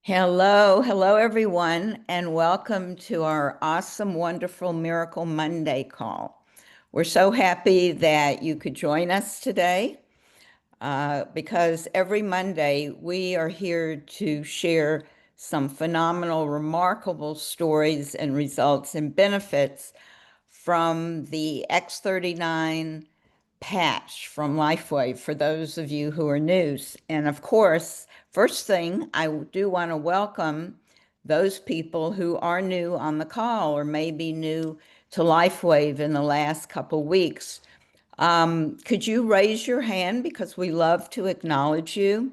Hello everyone, and welcome to our awesome, wonderful Miracle Monday call. We're so happy that you could join us today because every Monday we are here to share some phenomenal, remarkable stories and results and benefits from the X39 patch from LifeWave for those of you who are new. And of course, first thing, I do want to welcome those people who are new on the call or maybe new to LifeWave in the last couple weeks. Could you raise your hand because we love to acknowledge you?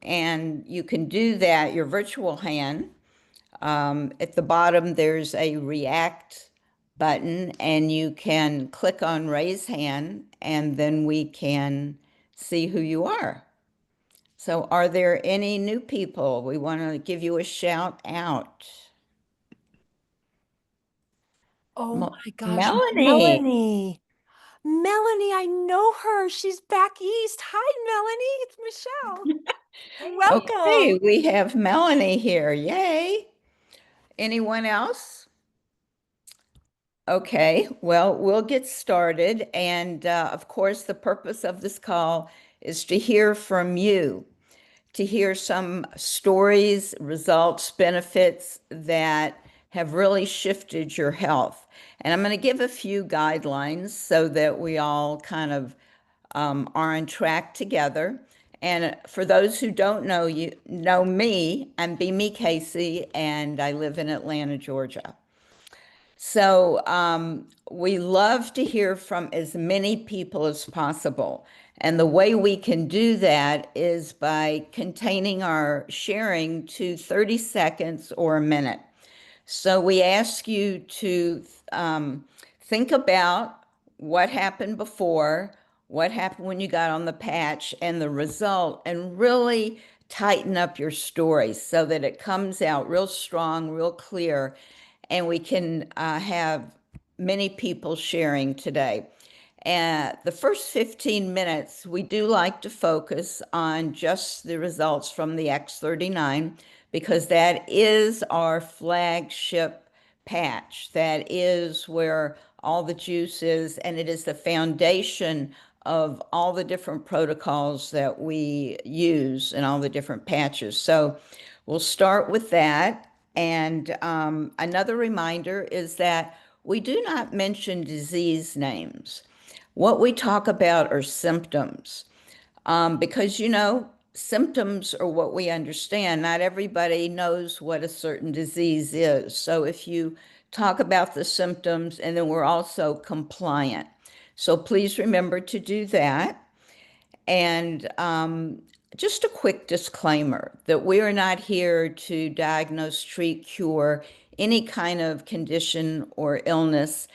And you can do that, your virtual hand. At the bottom, there's a react button, and you can click on raise hand, and then we can see who you are. So, are there any new people? We want to give you a shout out. Oh my gosh, Melanie. Melanie. Melanie, I know her. She's back east. Hi, Melanie. It's Michelle. Okay, Welcome. we have Melanie here. Yay. Anyone else? Okay, well, we'll get started. And of course, the purpose of this call is to hear from you, to hear some stories, results, benefits that have really shifted your health. And I'm going to give a few guidelines so that we all kind of are on track together. And for those who don't know you, know me, I'm Bimi Casey, and I live in Atlanta, Georgia. So we love to hear from as many people as possible. And the way we can do that is by containing our sharing to 30 seconds or a minute. So we ask you to think about what happened before, what happened when you got on the patch, and the result, and really tighten up your story so that it comes out real strong, real clear, and we can have many people sharing today. And the first 15 minutes, we do like to focus on just the results from the X39 because that is our flagship patch. That is where all the juice is, and it is the foundation of all the different protocols that we use and all the different patches. So we'll start with that. And another reminder is that we do not mention disease names. What we talk about are symptoms because, symptoms are what we understand. Not everybody knows what a certain disease is. So if you talk about the symptoms, and then we're also compliant. So please remember to do that. And just a quick disclaimer that we are not here to diagnose, treat, cure any kind of condition or illness.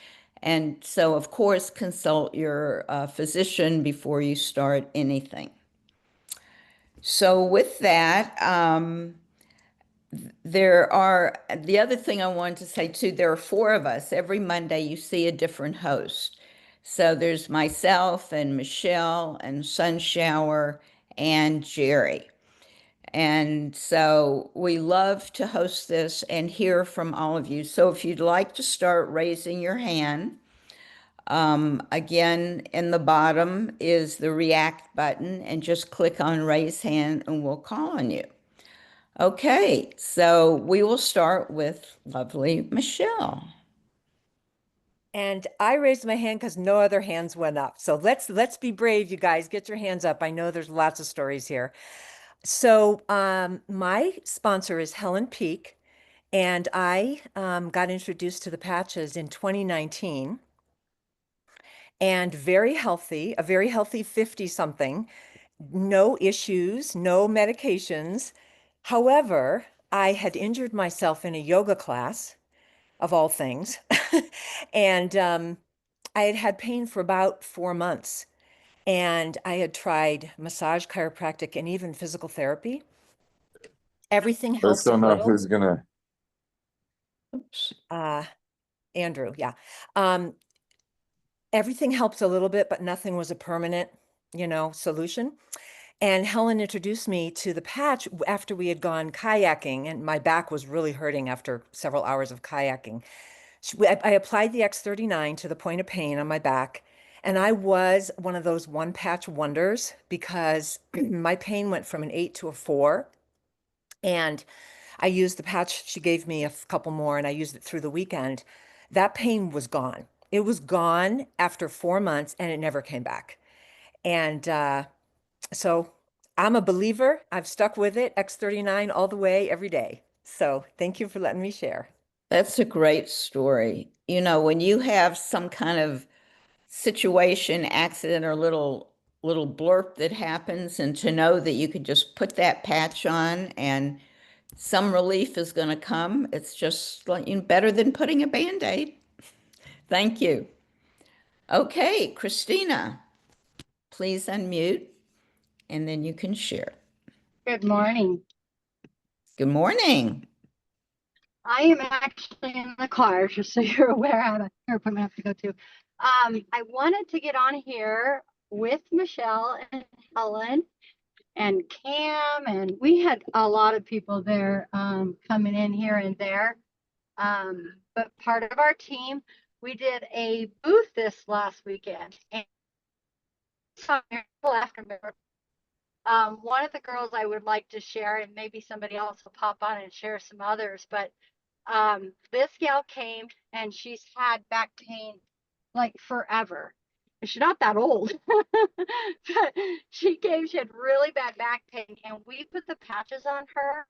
And so, of course, consult your physician before you start anything. So, with that, the other thing I wanted to say too, there are four of us. Every Monday, you see a different host. So there's myself and Michelle and Sunshower and Jerry. And so we love to host this and hear from all of you. So if you'd like to start raising your hand, again, in the bottom is the react button, and just click on raise hand and we'll call on you. Okay, so we will start with lovely Michelle. And I raised my hand because no other hands went up. So let's be brave, you guys. Get your hands up. I know there's lots of stories here. So my sponsor is Helen Peak, and I got introduced to the patches in 2019 and a very healthy 50 something, no issues, no medications. However, I had injured myself in a yoga class, of all things, and I had had pain for about 4 months. And I had tried massage, chiropractic, and even physical therapy. Everything I just helped a don't know little. who's gonna. Oops. Andrew, yeah. Um, Everything helps a little bit, but nothing was a permanent, solution. And Helen introduced me to the patch after we had gone kayaking, and my back was really hurting after several hours of kayaking. I applied the X39 to the point of pain on my back, and I was one of those one patch wonders because my pain went from an 8 to a 4. And I used the patch. She gave me a couple more, and I used it through the weekend. That pain was gone. It was gone after 4 months, and it never came back. And so I'm a believer. I've stuck with it, X39 all the way, every day. So thank you for letting me share. That's a great story. You know, when you have some kind of situation, accident, or little blurb that happens, and to know that you could just put that patch on and some relief is going to come, it's just like better than putting a Band-Aid. Thank you. Okay, Christina, please unmute and then you can share. Good morning. Good morning. I am actually in the car, just so you're aware. I have a hair appointment I have to go to. I wanted to get on here with Michelle and Helen and Cam, and we had a lot of people there coming in here and there. But part of our team, we did a booth this last weekend, and saw Miracle After Miracle. One of the girls I would like to share, and maybe somebody else will pop on and share some others, but this gal came and she's had back pain like forever. She's not that old, but she had really bad back pain, and we put the patches on her,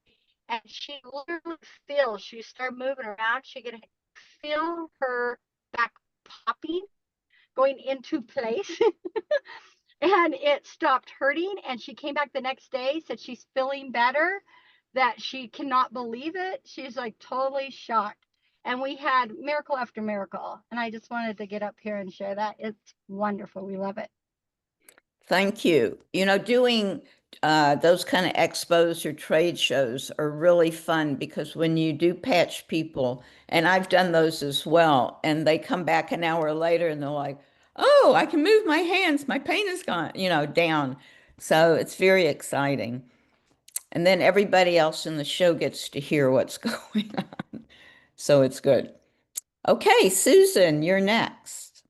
and she literally she started moving around. She could feel her back popping, going into place. And it stopped hurting, and she came back the next day, said she's feeling better, that she cannot believe it. She's like totally shocked. And we had miracle after miracle, and I just wanted to get up here and share that. It's wonderful. We love it. Thank you. You know, doing those kind of expos or trade shows are really fun, because when you do patch people, and I've done those as well, and they come back an hour later and they're like, oh, I can move my hands. My pain is gone, down. So it's very exciting. And then everybody else in the show gets to hear what's going on. So it's good. Okay, Susan, you're next.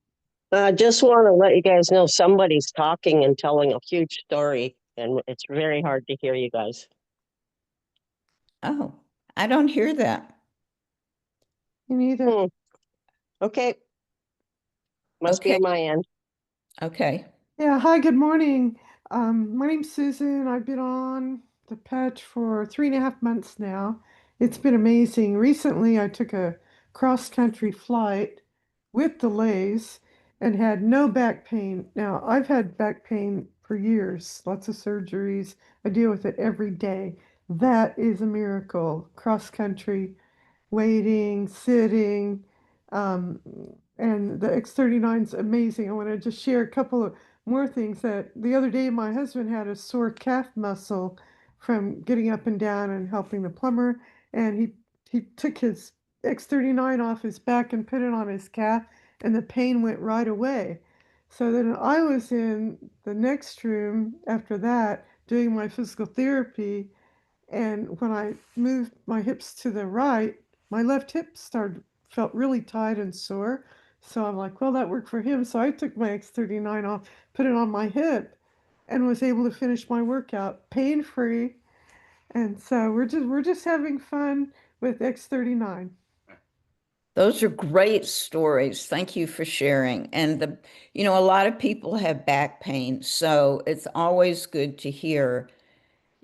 I just want to let you guys know somebody's talking and telling a huge story, and it's very hard to hear you guys. Oh, I don't hear that. Me neither. Okay. Must be Okay. on my end. Okay. Yeah, hi, good morning. My name's Susan. I've been on the patch for 3.5 months now. It's been amazing. Recently, I took a cross-country flight with delays and had no back pain. Now, I've had back pain for years, lots of surgeries. I deal with it every day. That is a miracle. Cross-country, waiting, sitting, um, and the X39 is amazing. I want to just share a couple of more things. That the other day my husband had a sore calf muscle from getting up and down and helping the plumber, and he took his X39 off his back and put it on his calf, and the pain went right away. So then I was in the next room after that doing my physical therapy, and when I moved my hips to the right, my left hip felt really tight and sore. So I'm like, well, that worked for him. So I took my X39 off, put it on my hip, and was able to finish my workout pain-free. And so we're just having fun with X39. Those are great stories. Thank you for sharing. And a lot of people have back pain, so it's always good to hear,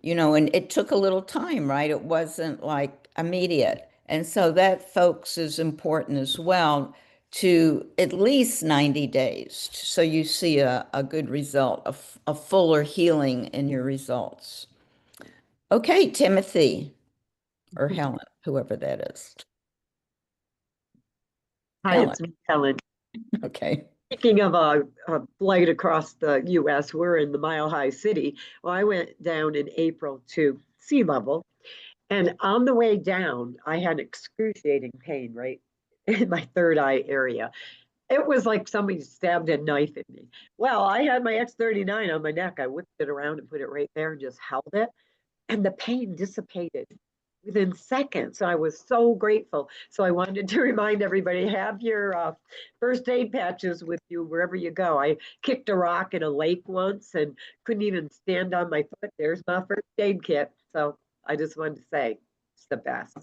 and it took a little time, right? It wasn't like immediate. And so that, folks, is important as well, to at least 90 days. So you see a good result, a fuller healing in your results. Okay, Timothy or Helen, whoever that is. Hi, Helen. it's Helen. Okay. Speaking of a flight across the U.S., we're in the Mile High City. Well, I went down in April to sea level, and on the way down, I had excruciating pain right in my third eye area. It was like somebody stabbed a knife in me. Well, I had my X39 on my neck. I whipped it around and put it right there and just held it. And the pain dissipated within seconds. I was so grateful. So I wanted to remind everybody, have your first aid patches with you wherever you go. I kicked a rock in a lake once and couldn't even stand on my foot. There's my first aid kit. So I just wanted to say it's the best.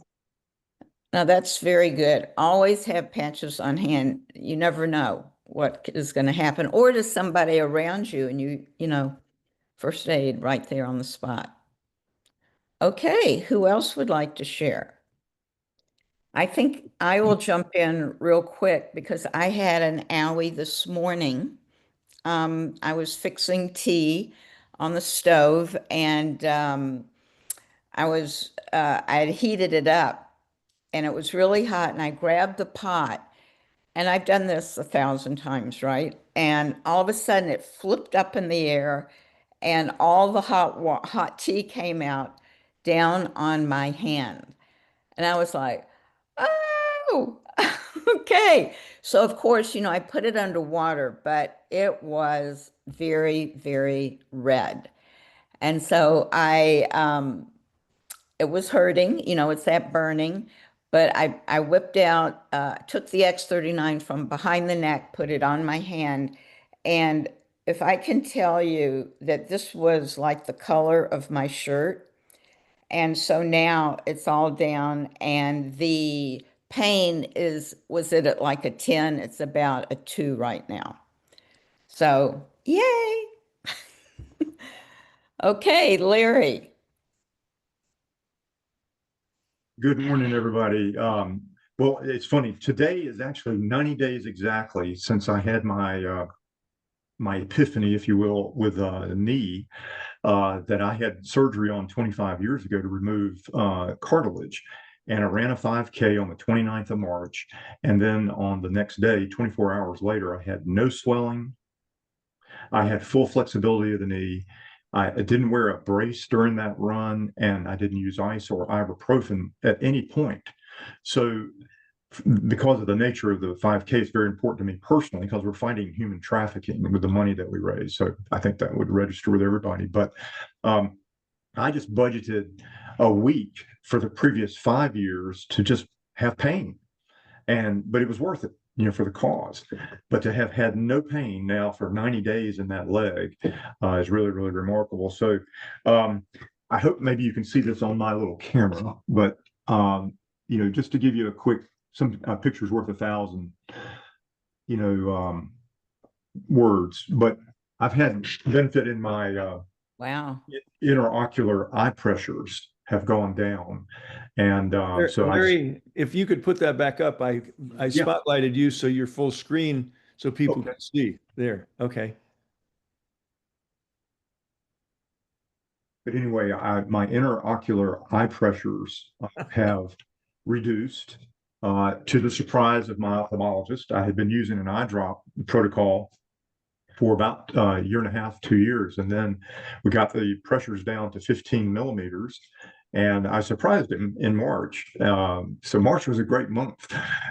Now that's very good. Always have patches on hand. You never know what is going to happen, or to somebody around you, and you know, first aid right there on the spot. Okay, who else would like to share? I think I will jump in real quick because I had an owie this morning. I was fixing tea on the stove, and I had heated it up, and it was really hot, and I grabbed the pot, and I've done this 1,000 times, right? And all of a sudden it flipped up in the air, and all the hot tea came out down on my hand. And I was like, oh, okay. So of course, you know, I put it under water, but it was very, very red. And so it was hurting, you know, it's that burning. But I whipped out, took the X39 from behind the neck, put it on my hand. And if I can tell you that this was like the color of my shirt. And so now it's all down, and the pain was it at like a 10? It's about a 2 right now. So yay. Okay, Larry. Good morning, everybody. Well, it's funny. Today is actually 90 days exactly since I had my epiphany, if you will, with a knee that I had surgery on 25 years ago to remove cartilage. And I ran a 5K on the 29th of March. And then on the next day, 24 hours later, I had no swelling. I had full flexibility of the knee. I didn't wear a brace during that run, and I didn't use ice or ibuprofen at any point. So because of the nature of the 5K, it's very important to me personally because we're fighting human trafficking with the money that we raise. So I think that would register with everybody. But I just budgeted a week for the previous 5 years to just have pain. But it was worth it, you know, for the cause. But to have had no pain now for 90 days in that leg is really, really remarkable. So I hope maybe you can see this on my little camera, but you know, just to give you a quick, some pictures worth 1,000, you know, words. But I've had benefit in my Wow. interocular eye pressures have gone down, and so Larry, if you could put that back up, I Yeah. spotlighted you so you're full screen so people Okay. can see there. Okay. But anyway, my interocular eye pressures have reduced to the surprise of my ophthalmologist. I had been using an eye drop protocol for about a year and a half, 2 years. And then we got the pressures down to 15 millimeters. And I surprised him in March. So March was a great month,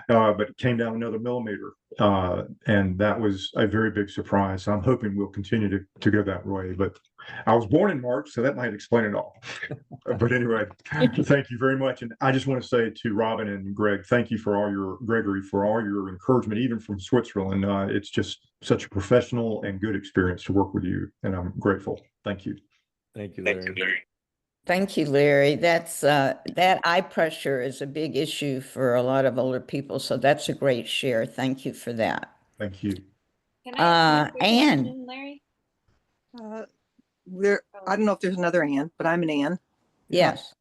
but it came down another millimeter. And that was a very big surprise. So I'm hoping we'll continue to go that way. But I was born in March, so that might explain it all. But anyway, thank you very much. And I just want to say to Robin and Gregory, for all your encouragement, even from Switzerland. It's just such a professional and good experience to work with you. And I'm grateful. Thank you. Thank you, Larry. Thank you, Larry. That's that eye pressure is a big issue for a lot of older people. So that's a great share. Thank you for that. Thank you. Can I ask you a quick Ann. question, Larry? I don't know if there's another Ann, but I'm an Ann. Yes.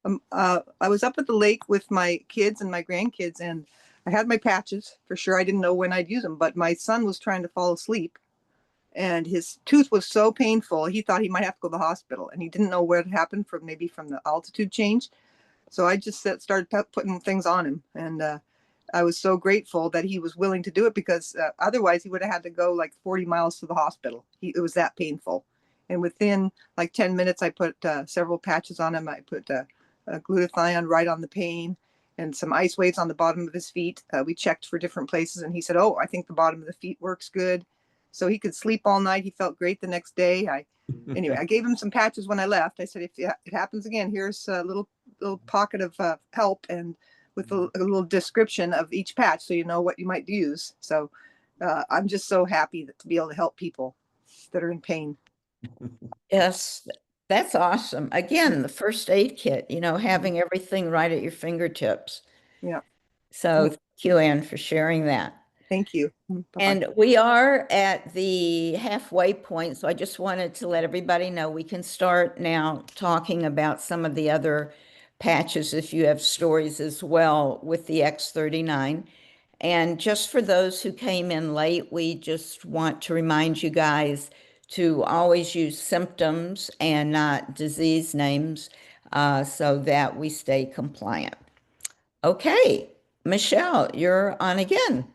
I was up at the lake with my kids and my grandkids, and I had my patches for sure. I didn't know when I'd use them, but my son was trying to fall asleep, and his tooth was so painful he thought he might have to go to the hospital, and he didn't know what had happened from the altitude change. So I just started putting things on him, and I was so grateful that he was willing to do it because otherwise he would have had to go like 40 miles to the hospital. It was that painful. And within like 10 minutes, I put several patches on him. I put glutathione right on the pain. and some ice waves on the bottom of his feet. We checked for different places and he said, oh, I think the bottom of the feet works good. So he could sleep all night. He felt great the next day. Anyway, I gave him some patches when I left. I said, if it happens again, here's a little pocket of help and with a little description of each patch so you know what you might use. So I'm just so happy to be able to help people that are in pain. Yes, that's awesome. Again, the first aid kit, having everything right at your fingertips. Yeah. So thank you, Anne, for sharing that. Thank you. Bye-bye. And we are at the halfway point, so I just wanted to let everybody know we can start now talking about some of the other patches if you have stories as well with the X39. And just for those who came in late, we just want to remind you guys to always use symptoms and not disease names so that we stay compliant. Okay, Michelle, you're on again.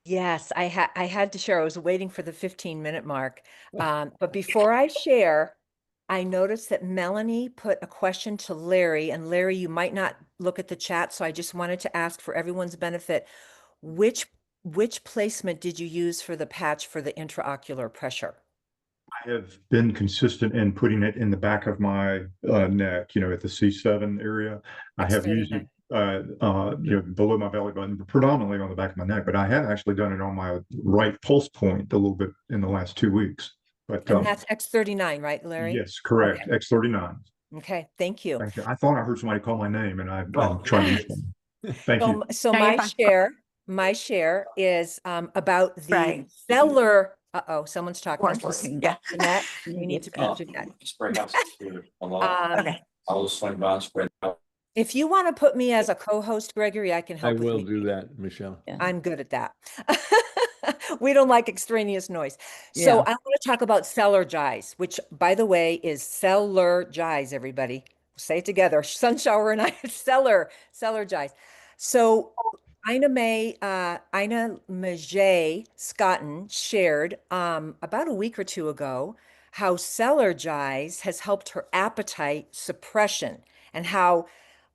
Yes, I had to share. I was waiting for the 15-minute mark. But before I share, I noticed that Melanie put a question to Larry, and Larry, you might not look at the chat, so I just wanted to ask for everyone's benefit, which placement did you use for the patch for the intraocular pressure? I have been consistent in putting it in the back of my neck, at the C7 area. I have used it below my belly button, predominantly on the back of my neck, but I have actually done it on my right pulse point a little bit in the last 2 weeks. But And that's X39, right, Larry? yes, correct. Okay. X39. Okay, thank you. Thank you. I thought I heard somebody call my name, and I'm trying to respond. Thank you. So No, you're my share is about the Right. Zeller. Uh-oh, someone's talking. Yeah. Jeanette, we need to put Jeanette. Okay. I'll just swing by, spread out. If you want to put me as a co-host, Gregory, I can I help with will me. do that, Michelle. I'm good at that. We don't like extraneous noise. So Yeah. I want to talk about Cellergize, which, by the way, is Cellergize, everybody. Say it together. Sunshower and I, Cellergize. So Ina Majay Scotton shared about a week or two ago how Cellergize has helped her appetite suppression, and how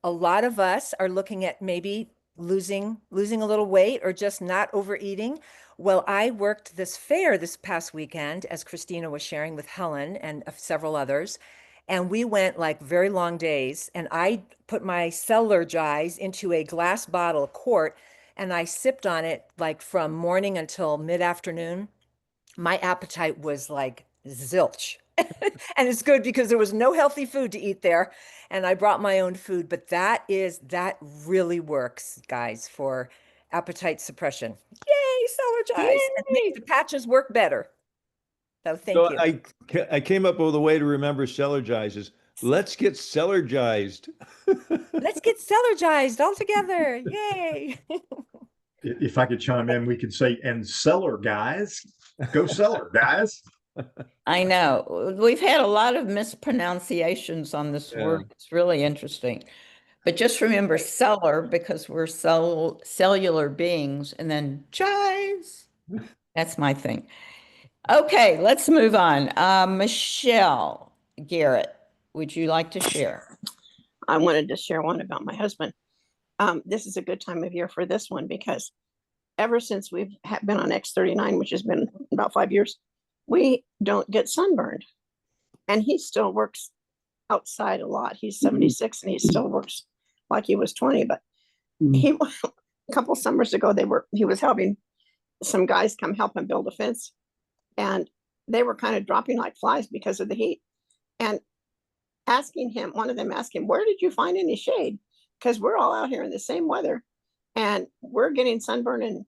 a lot of us are looking at maybe losing a little weight or just not overeating. Well, I worked this fair this past weekend, as Christina was sharing with Helen and several others, and we went like very long days, and I put my Cellergize into a glass bottle, a quart, and I sipped on it like from morning until mid-afternoon. My appetite was like zilch. And it's good because there was no healthy food to eat there, and I brought my own food. But that really works, guys, for appetite suppression. Yay, Cellergize! And makes the patches work better. So thank you. I came up with a way to remember Cellergize is let's get Cellergized. Let's get Cellergized all together. Yay! If I could chime in, we could say, and seller guys, go seller guys. I know. We've had a lot of mispronunciations on this word. It's really interesting. But just remember cellar, because we're cellular beings, and then jives. That's my thing. Okay, let's move on. Michelle Garrett, would you like to share? I wanted to share one about my husband. This is a good time of year for this one because ever since we've been on X39, which has been about 5 years, we don't get sunburned. And he still works outside a lot. He's 76 and he still works like he was 20. But he, a couple summers ago, he was helping some guys come help him build a fence. And they were kind of dropping like flies because of the heat. And one of them asked him, where did you find any shade? Because we're all out here in the same weather and we're getting sunburned and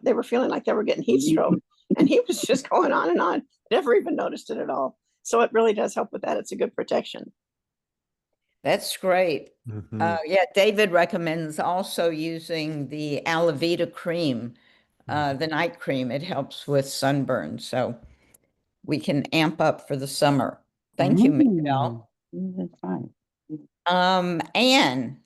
they were feeling like they were getting heat stroke. And he was just going on and on, never even noticed it at all. So it really does help with that. It's a good protection. That's great. Yeah, David recommends also using the Alavita cream, the night cream. It helps with sunburn. So we can amp up for the summer. Thank you, Michelle. That's fine. Anne.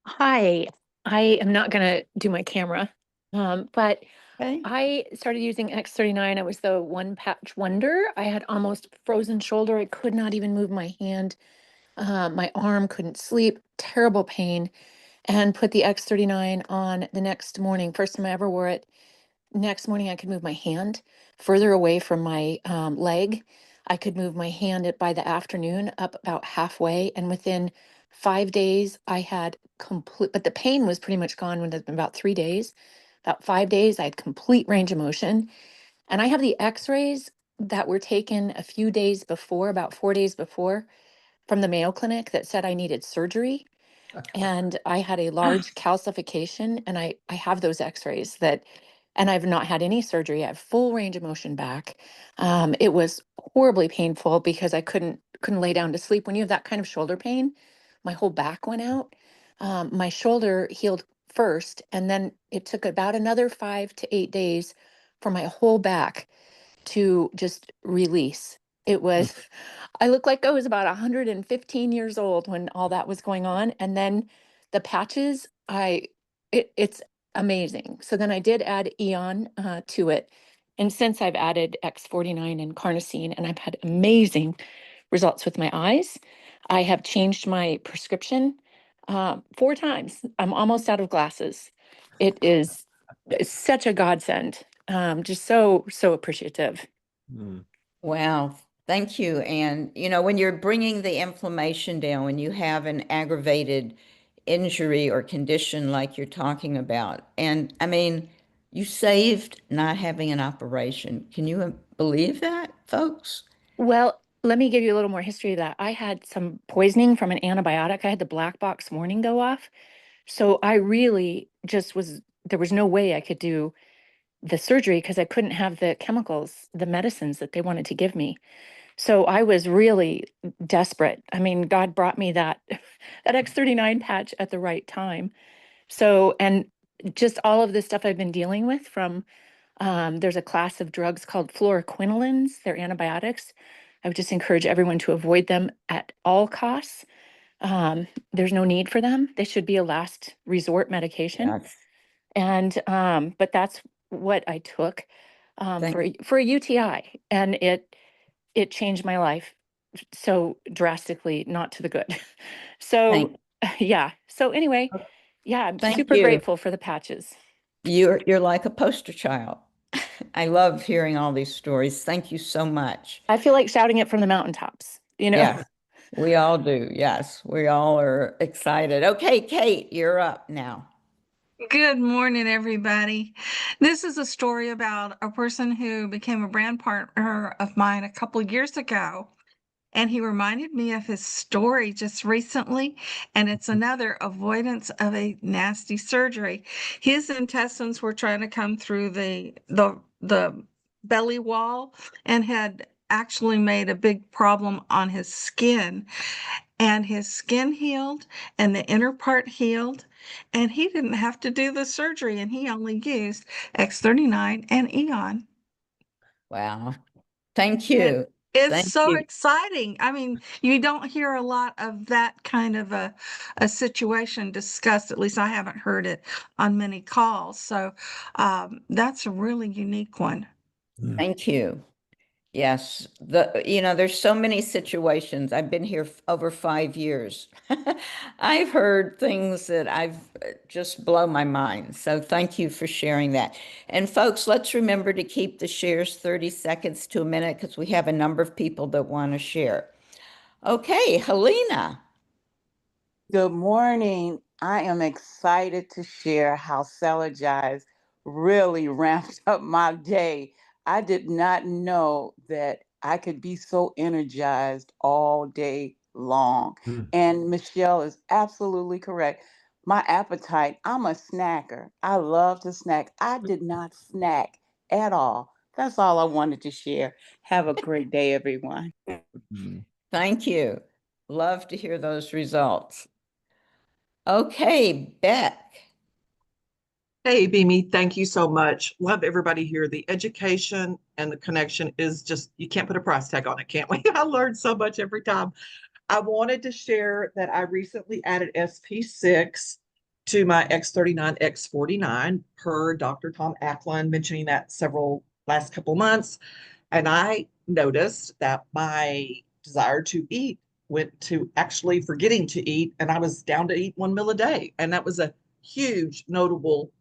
Hi, I am not going to do my camera, but Okay. I started using X39. I was the one patch wonder. I had almost frozen shoulder. I could not even move my hand My arm couldn't sleep, terrible pain, and put the X39 on the next morning. First time I ever wore it. Next morning, I could move my hand further away from my leg. I could move my hand by the afternoon up about halfway. And within 5 days, I had complete, but the pain was pretty much gone within about 3 days. About 5 days, I had complete range of motion. And I have the x-rays that were taken a few days before, about 4 days before, from the Mayo Clinic that said I needed surgery. And I had a large calcification, and I have those x-rays that, and I've not had any surgery. I have full range of motion back. It was horribly painful because I couldn't lay down to sleep. When you have that kind of shoulder pain, my whole back went out. My shoulder healed first, and then it took about another 5 to 8 days for my whole back to just release. It was, I looked like I was about 115 years old when all that was going on. And then the patches, it's amazing. So then I did add Eon to it. And since I've added X49 and Carnosine, and I've had amazing results with my eyes, I have changed my prescription 4 times. I'm almost out of glasses. It's such a godsend. Just so appreciative. Mm. Wow. Thank you. And, you know, when you're bringing the inflammation down, when you have an aggravated injury or condition like you're talking about, and I mean, you saved not having an operation. Can you believe that, folks? Well, let me give you a little more history of that. I had some poisoning from an antibiotic. I had the black box warning go off. So I really just there was no way I could do the surgery because I couldn't have the chemicals, the medicines that they wanted to give me. So I was really desperate. I mean, God brought me that that X39 patch at the right time. So, and just all of this stuff I've been dealing with from, there's a class of drugs called fluoroquinolines. They're antibiotics. I would just encourage everyone to avoid them at all costs. There's no need for them. They should be a last resort medication. Yes. And, but that's what I took Thank- for a UTI, and it changed my life so drastically, not to the good. So, yeah. So anyway, yeah, I'm Thank super you. grateful for the patches. You're like a poster child. I love hearing all these stories. Thank you so much. I feel like shouting it from the mountaintops, you know? Yes, we all do. Yes, we all are excited. Okay, Kate, you're up now. Good morning, everybody. This is a story about a person who became a brand partner of mine a couple of years ago. And he reminded me of his story just recently, and it's another avoidance of a nasty surgery. His intestines were trying to come through the belly wall and had actually made a big problem on his skin. And his skin healed and the inner part healed, and he didn't have to do the surgery, and he only used X39 and Eon. Wow. Thank you. It's Thank so you. exciting. I mean, you don't hear a lot of that kind of a situation discussed. At least I haven't heard it on many calls. So that's a really unique one. Thank you. Yes, there's so many situations. I've been here over 5 years. I've heard things that I've just blow my mind. So thank you for sharing that. And folks, let's remember to keep the shares 30 seconds to a minute because we have a number of people that want to share. Okay, Helena. Good morning. I am excited to share how Celergize really ramped up my day. I did not know that I could be so energized all day long. And Michelle is absolutely correct. My appetite, I'm a snacker. I love to snack. I did not snack at all. That's all I wanted to share. Have a great day, everyone. Thank you. Love to hear those results. Okay, Beck. Hey, Beamy, thank you so much. Love everybody here. The education and the connection is just, you can't put a price tag on it, can't we? I learned so much every time. I wanted to share that I recently added SP6 to my X39, X49 per Dr. Tom Ackland, mentioning that last couple months. And I noticed that my desire to eat went to actually forgetting to eat, and I was down to eat 1 meal a day. And that was a huge notable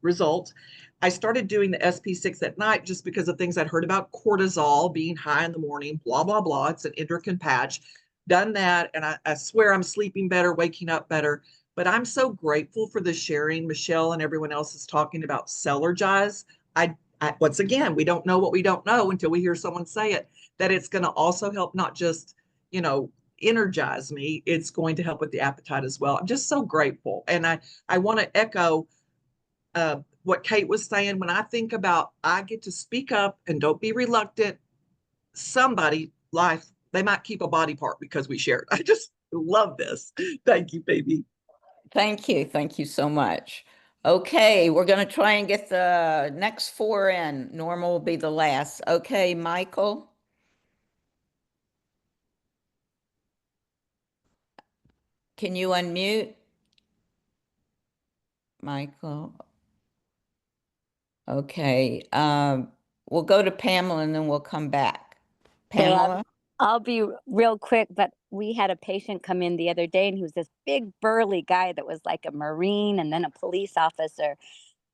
result. I started doing the SP6 at night just because of things I'd heard about cortisol being high in the morning, blah, blah, blah. It's an endocrine patch. Done that, and I swear I'm sleeping better, waking up better. But I'm so grateful for the sharing. Michelle and everyone else is talking about Celergize. I once again, we don't know what we don't know until we hear someone say it, that it's going to also help not just, you know, energize me, it's going to help with the appetite as well. I'm just so grateful. And I want to echo what Kate was saying. When I think about, I get to speak up and don't be reluctant. Somebody life, they might keep a body part because we shared. I just love this. Thank you, baby. Thank you. Thank you so much. Okay, we're going to try and get the next 4 in. Norma will be the last. Okay, Michael. Can you unmute? Michael. Okay, we'll go to Pamela and then we'll come back. Okay, Pamela? I'll be real quick, but we had a patient come in the other day and he was this big burly guy that was like a Marine and then a police officer.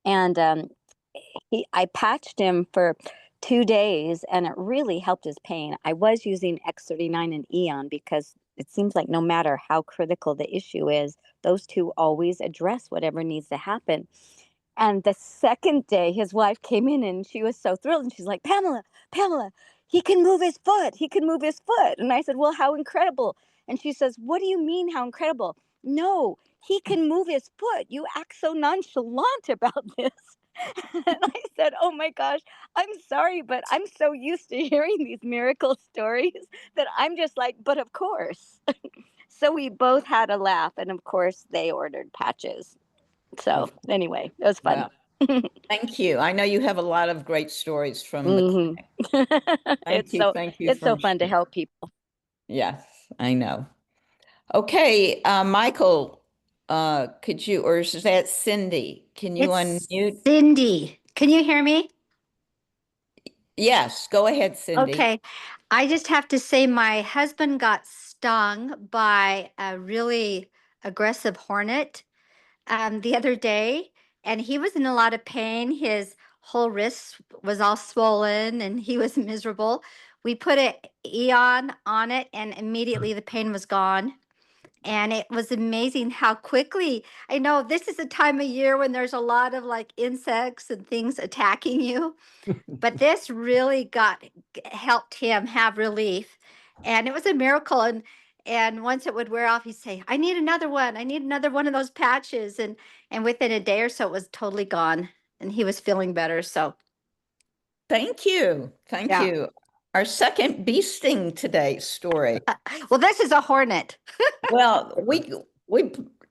And I patched him for 2 days and it really helped his pain. I was using X39 and Eon because it seems like no matter how critical the issue is, those two always address whatever needs to happen. And the second day, his wife came in and she was so thrilled. And she's like, Pamela, he can move his foot. He can move his foot. And I said, well, how incredible. And she says, what do you mean, how incredible? No, he can move his foot. You act so nonchalant about this. And I said, oh my gosh, I'm sorry, but I'm so used to hearing these miracle stories that I'm just like, but of course. So we both had a laugh. And of course, they ordered patches. So anyway, it was fun. Well, thank you. I know you have a lot of great stories from the clinic. Thank you. Thank you. It's so fun to help people. Yes, I know. Okay, Michael, could you, or is that Cindy? Can you unmute? Cindy, can you hear me? Yes, go ahead, Cindy. Okay, I just have to say my husband got stung by a really aggressive hornet the other day, and he was in a lot of pain. His whole wrist was all swollen and he was miserable. We put an Eon on it and immediately the pain was gone. And it was amazing how quickly, I know this is a time of year when there's a lot of like insects and things attacking you, but this really helped him have relief. And it was a miracle. And once it would wear off, he'd say, I need another one. I need another one of those patches. And within a day or so, it was totally gone and he was feeling better. So thank you. Thank you. Our second bee sting today story. Well, this is a hornet. Well,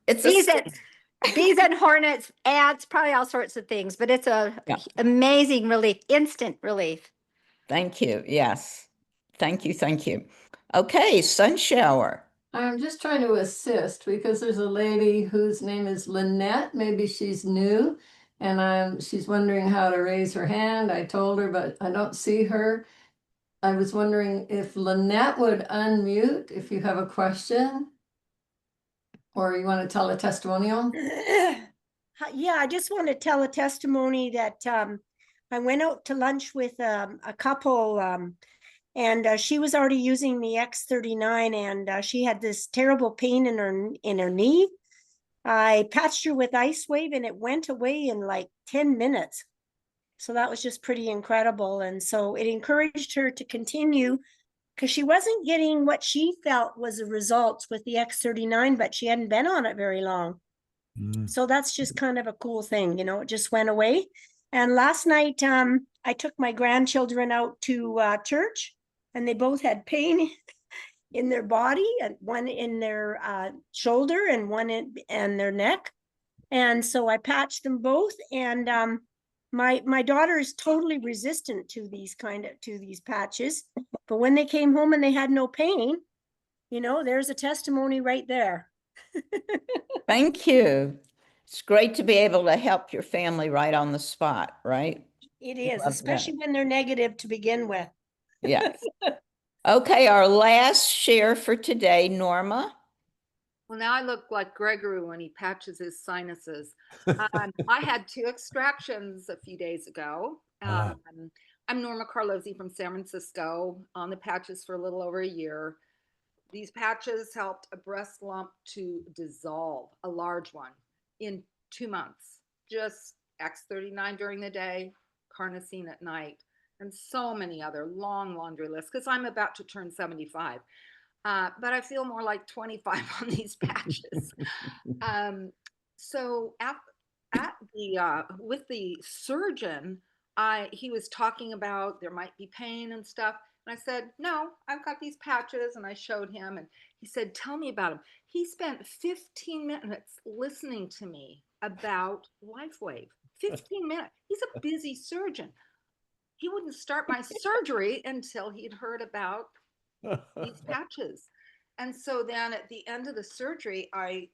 it's bees and hornets, ants, probably all sorts of things, but it's amazing relief, instant relief. Thank you. Yes. Thank you. Thank you. Okay, sun shower. I'm just trying to assist because there's a lady whose name is Lynette. Maybe she's new and she's wondering how to raise her hand. I told her, but I don't see her. I was wondering if Lynette would unmute if you have a question or you want to tell a testimonial. Yeah, I just want to tell a testimony that I went out to lunch with a couple and she was already using the X39 and she had this terrible pain in her knee. I patched her with Ice Wave and it went away in like 10 minutes. So that was just pretty incredible. And so it encouraged her to continue because she wasn't getting what she felt was the results with the X39, but she hadn't been on it very long. So that's just kind of a cool thing, you know, it just went away. And last night, I took my grandchildren out to church and they both had pain in their body, and one in their shoulder and one in their neck. And so I patched them both, and my daughter is totally resistant to these patches, but when they came home and they had no pain, you know, there's a testimony right there. Thank you. It's great to be able to help your family right on the spot, right? It is, especially when they're negative to begin with. Yes. Okay, our last share for today, Norma. Well, now I look like Gregory when he patches his sinuses. I had 2 extractions a few days ago. I'm Norma Carlozzi from San Francisco, on the patches for a little over a year. These patches helped a breast lump to dissolve, a large one, in 2 months. Just X39 during the day, carnosine at night, and so many other long laundry lists, because I'm about to turn 75. But I feel more like 25 on these patches. So with the surgeon, he was talking about there might be pain and stuff. And I said, no, I've got these patches. And I showed him, and he said, tell me about them. He spent 15 minutes listening to me about LifeWave. 15 minutes. He's a busy surgeon. He wouldn't start my surgery until he'd heard about these patches. And so then at the end of the surgery, I,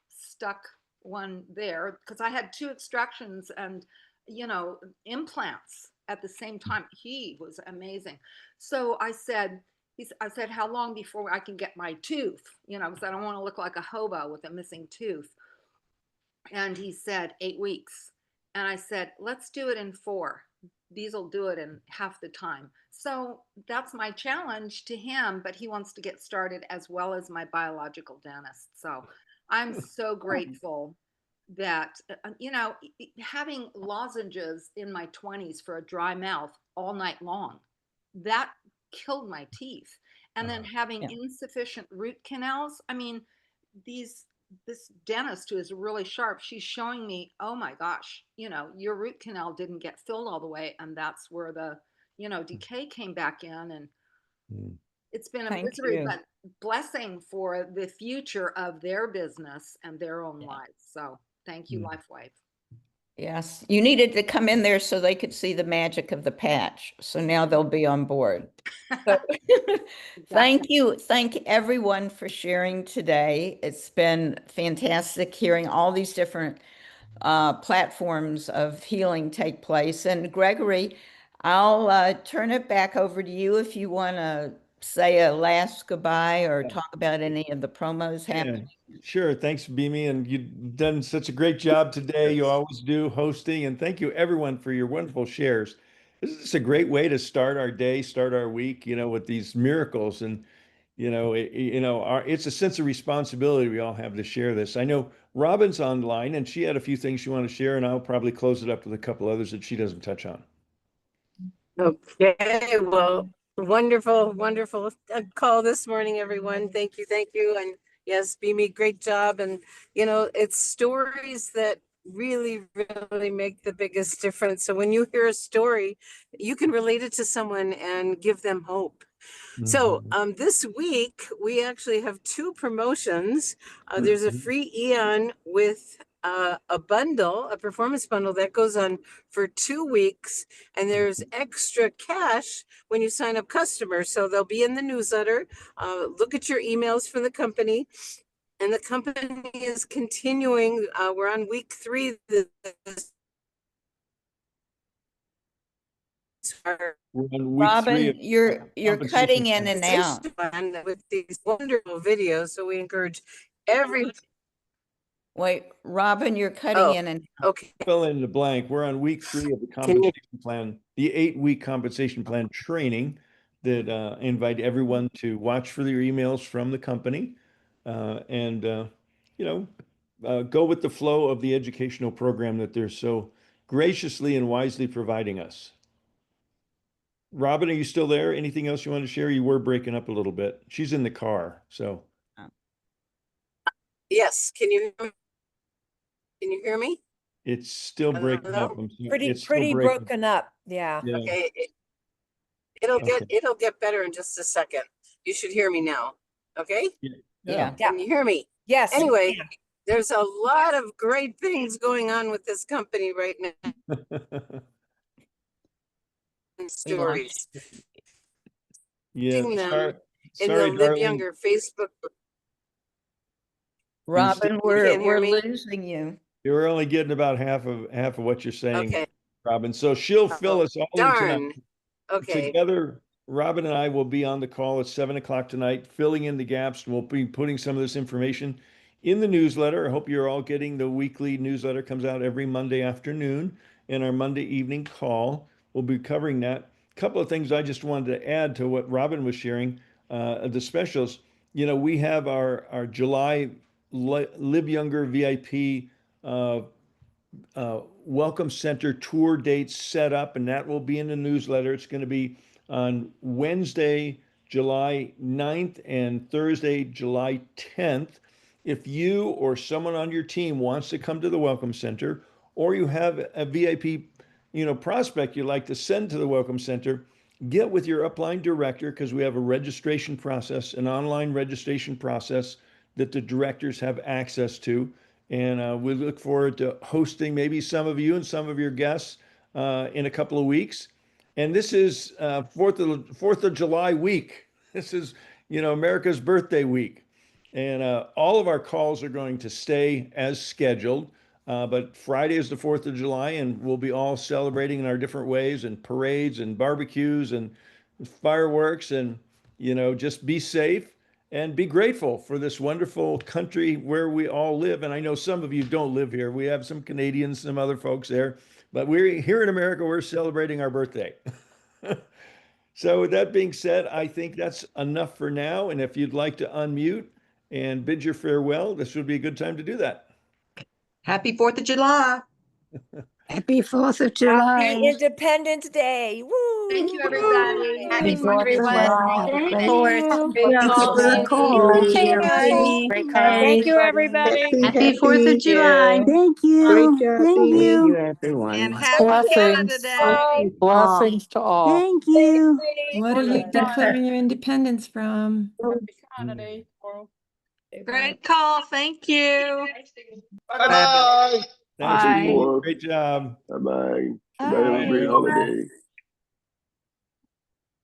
stuck one there because I had 2 extractions and, implants at the same time. He was amazing. So I said, how long before I can get my tooth? Because I don't want to look like a hobo with a missing tooth. And he said 8 weeks. And I said, let's do it in 4. These will do it in half the time. So that's my challenge to him, but he wants to get started as well as my biological dentist. So I'm so grateful that, having lozenges in my 20s for a dry mouth all night long, that killed my teeth. And then having insufficient root canals. I mean, this dentist who is really sharp, she's showing me, oh my gosh, your root canal didn't get filled all the way. And that's where the, decay came back in. And it's been a misery, but blessing for the future of their business and their own lives. So thank you, LifeWave. Yes, you needed to come in there so they could see the magic of the patch. So now they'll be on board. So, thank you. Thank everyone for sharing today. It's been fantastic hearing all these different platforms of healing take place. And Gregory, I'll turn it back over to you if you want to say a last goodbye or talk about any of the promos happening. Sure. Thanks, Beamy. And you've done such a great job today. You always do, hosting. And thank you, everyone, for your wonderful shares. This is a great way to start our day, start our week, with these miracles. And, it's a sense of responsibility we all have to share this. I know Robin's online, and she had a few things she wanted to share, and I'll probably close it up with a couple others that she doesn't touch on. Okay, well, wonderful call this morning, everyone. Thank you. And yes, Beamy, great job. And it's stories that really make the biggest difference. So when you hear a story, you can relate it to someone and give them hope. So this week we actually have 2 promotions. There's a free Eon with a bundle, a performance bundle that goes on for 2 weeks, and there's extra cash when you sign up customers. So they'll be in the newsletter. Look at your emails from the company. And the company is continuing. We're on week 3. Robin, you're cutting in and out with these wonderful videos. So we encourage every. Wait, Robin, you're cutting in and out. Okay. Fill in the blank. We're on week 3 of the compensation plan, the 8-week compensation plan training that invite everyone to watch for their emails from the company. And go with the flow of the educational program that they're so graciously and wisely providing us. Robin, are you still there? Anything else you want to share? You were breaking up a little bit. She's in the car, so. Yes, can you hear me? It's still breaking up. Pretty broken up. Yeah. Okay. It'll get better in just a second. You should hear me now. Okay? Yeah. Can you hear me? Yes. Anyway, there's a lot of great things going on with this company right now. Stories. Yeah. Sorry, in the Live Younger Facebook. Robin, we're losing you. You're only getting about half of what you're saying, okay. Robin. So she'll fill us all in tonight. Okay. Together, Robin and I will be on the call at 7 o'clock tonight, filling in the gaps, and we'll be putting some of this information in the newsletter. I hope you're all getting the weekly newsletter. Comes out every Monday afternoon, and our Monday evening call. We'll be covering that. A couple of things I just wanted to add to what Robin was sharing, the specials. You know, we have our July Live Younger VIP Welcome Center tour dates set up, and that will be in the newsletter. It's going to be on Wednesday, July 9th and Thursday, July 10th. If you or someone on your team wants to come to the Welcome Center, or you have a VIP, prospect you'd like to send to the Welcome Center, get with your upline director, because we have a registration process, an online registration process that the directors have access to. And we look forward to hosting maybe some of you and some of your guests in a couple of weeks. And this is 4th of July week. This is, America's birthday week. And all of our calls are going to stay as scheduled. But Friday is the 4th of July, and we'll be all celebrating in our different ways, and parades and barbecues and fireworks, and, just be safe and be grateful for this wonderful country where we all live. And I know some of you don't live here. We have some Canadians, some other folks there, but we're here in America, we're celebrating our birthday. So with that being said, I think that's enough for now. And if you'd like to unmute and bid your farewell, this would be a good time to do that. Happy 4th of July. Happy 4th of July. Happy Independence Day. Woo! Thank you, everybody. Happy Thank you, everyone. Thank you. Great call. Great call. Thank you, everybody. Happy 4th of July. Thank you. Thank you. everyone. And happy Canada Day. Blessings to all. Thank you. What are you declaring your independence from? Great call. Thank you. Thanks, Bye. Steve. Great job. Bye-bye. Bye. Have a great holiday.